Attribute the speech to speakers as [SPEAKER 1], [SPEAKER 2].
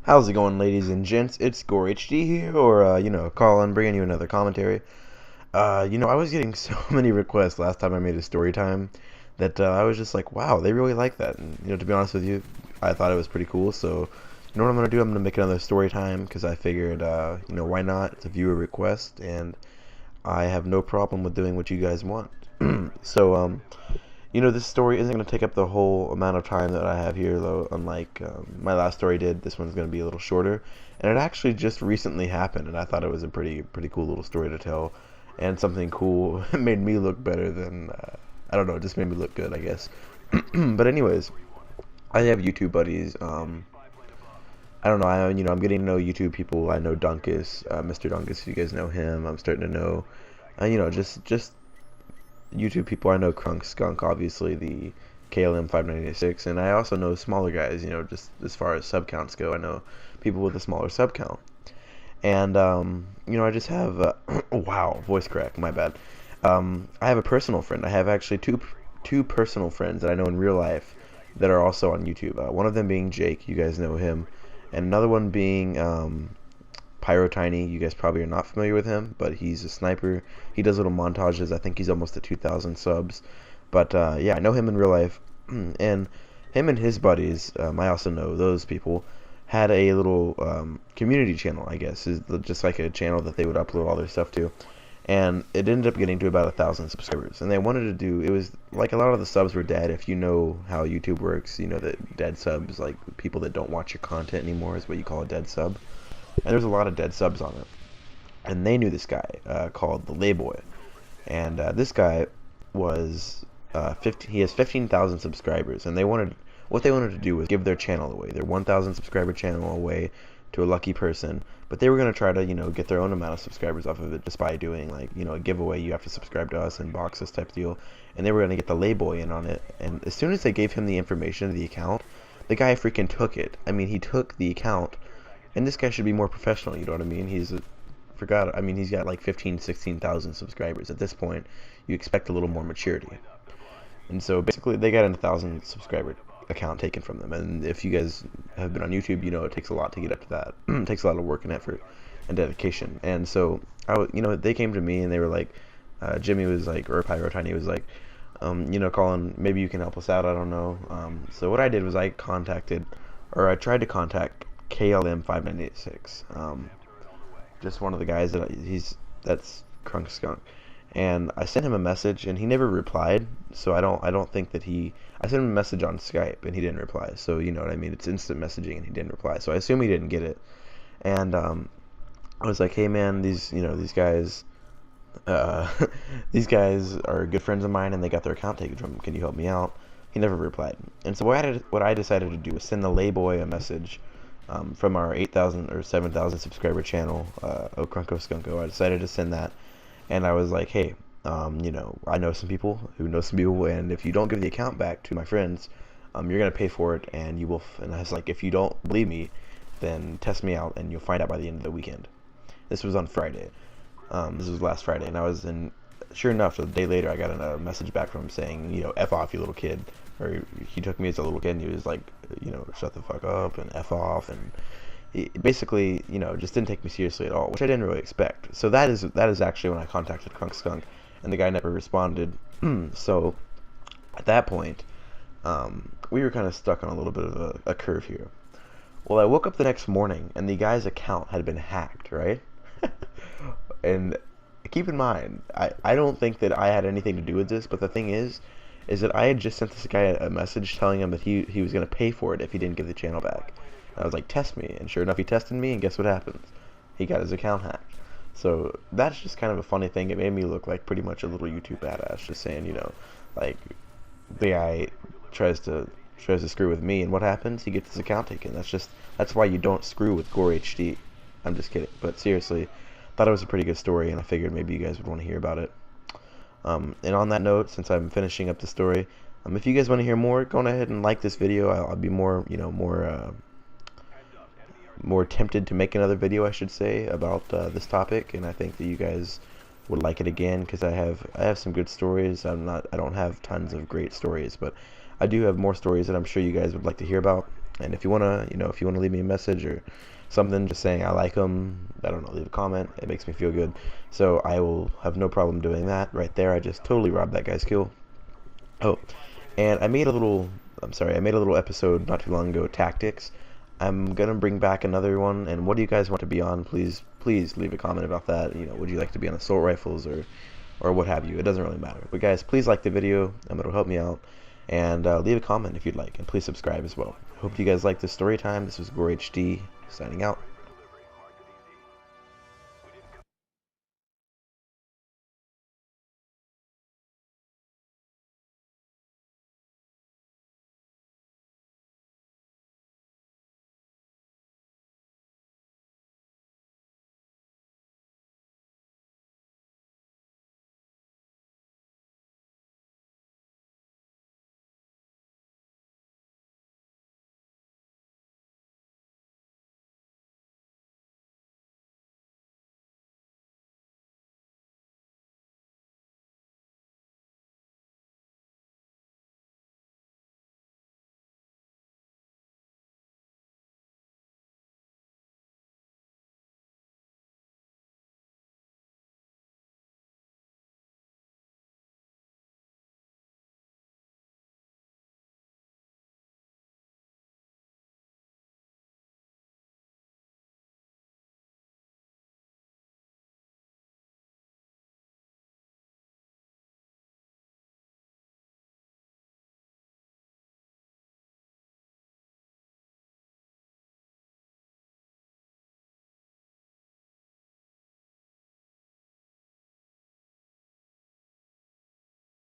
[SPEAKER 1] How's it going, ladies and gents? It's Gore HD here, or, Collin, bringing you another commentary. I was getting so many requests last time I made a story time that I was just like, wow, they really like that. And, to be honest with you, I thought it was pretty cool. So, you know what I'm going to do? I'm going to make another story time because I figured, why not? It's a viewer request, and I have no problem with doing what you guys want. So, this story isn't going to take up the whole amount of time that I have here, though, unlike my last story did. This one's going to be a little shorter, and it actually just recently happened, and I thought it was a pretty cool little story to tell, and something cool. It made me look better than, I don't know, it just made me look good, I guess. But anyways, I have YouTube buddies. I don't know, I'm getting to know YouTube people. I know Dunkus, Mr. Dunkus, if you guys know him. I'm starting to know, just YouTube people. I know Crunk Skunk, obviously, the KLM 596, and I also know smaller guys, just as far as sub counts go. I know people with a smaller sub count. And, I just have, wow, voice crack, my bad. I have a personal friend. I have actually two personal friends that I know in real life that are also on YouTube. One of them being Jake, you guys know him, and another one being, Pyrotiny. You guys probably are not familiar with him, but he's a sniper. He does little montages. I think he's almost at 2,000 subs. But yeah, I know him in real life, and him and his buddies, I also know those people, had a little community channel, I guess, is just like a channel that they would upload all their stuff to, and it ended up getting to about 1,000 subscribers. And they wanted to do, it was like a lot of the subs were dead. If you know how YouTube works, you know that dead subs, like people that don't watch your content anymore, is what you call a dead sub. And there's a lot of dead subs on it. And they knew this guy called the Layboy, and this guy was 15. He has 15,000 subscribers, and what they wanted to do was give their channel away, their 1,000 subscriber channel away to a lucky person. But they were gonna try to get their own amount of subscribers off of it just by doing like a giveaway. You have to subscribe to us and box this type deal, and they were gonna get the Layboy in on it. And as soon as they gave him the information of the account, the guy freaking took it. I mean, he took the account. And this guy should be more professional, you know what I mean? He's got like 15, 16,000 subscribers. At this point, you expect a little more maturity. And so basically, they got a 1,000 subscriber account taken from them. And if you guys have been on YouTube, you know it takes a lot to get up to that. It takes a lot of work and effort and dedication. And so, they came to me and they were like, Jimmy was like, or Pyrotiny was like, Collin, maybe you can help us out, I don't know. So what I did was I tried to contact KLM 596, just one of the guys that's Crunk Skunk, and I sent him a message and he never replied. So I don't think that I sent him a message on Skype and he didn't reply. So you know what I mean? It's instant messaging and he didn't reply. So I assume he didn't get it. And I was like, hey man, these guys, these guys are good friends of mine and they got their account taken from them. Can you help me out? He never replied. And so what I decided to do was send the Layboy a message. From our 8,000 or 7,000 subscriber channel, Okrunko Skunko. I decided to send that, and I was like, hey, I know some people who know some people, and if you don't give the account back to my friends, you're gonna pay for it, and you will. And I was like, if you don't believe me, then test me out, and you'll find out by the end of the weekend. This was on Friday. This was last Friday, and I was in. Sure enough, a day later, I got a message back from him saying, F off, you little kid. Or he took me as a little kid and he was like, shut the fuck up and F off. And he basically, just didn't take me seriously at all, which I didn't really expect. So that is actually when I contacted Crunk Skunk, and the guy never responded. So at that point, we were kind of stuck on a little bit of a curve here. Well, I woke up the next morning and the guy's account had been hacked, right? And keep in mind, I don't think that I had anything to do with this, but the thing is that I had just sent this guy a message telling him that he was going to pay for it if he didn't give the channel back. And I was like, test me. And sure enough, he tested me, and guess what happens? He got his account hacked. So that's just kind of a funny thing. It made me look like pretty much a little YouTube badass, just saying, like, the guy tries to screw with me, and what happens? He gets his account taken. That's why you don't screw with Gore HD. I'm just kidding. But seriously, thought it was a pretty good story, and I figured maybe you guys would want to hear about it. And on that note, since I'm finishing up the story, if you guys want to hear more, go ahead and like this video. I'll be more tempted to make another video, I should say, about this topic, and I think that you guys would like it again because I have some good stories. I don't have tons of great stories, but I do have more stories that I'm sure you guys would like to hear about. And if you wanna, if you wanna leave me a message or something, just saying I like him, I don't know, leave a comment. It makes me feel good. So I will have no problem doing that right there. I just totally robbed that guy's kill. Oh, and I made a little episode not too long ago, tactics. I'm gonna bring back another one. And what do you guys want to be on? Please leave a comment about that. Would you like to be on assault rifles or what have you? It doesn't really matter. But guys, please like the video. It'll help me out. And leave a comment if you'd like, and please subscribe as well. Hope you guys like this story time. This was GoreHD signing out.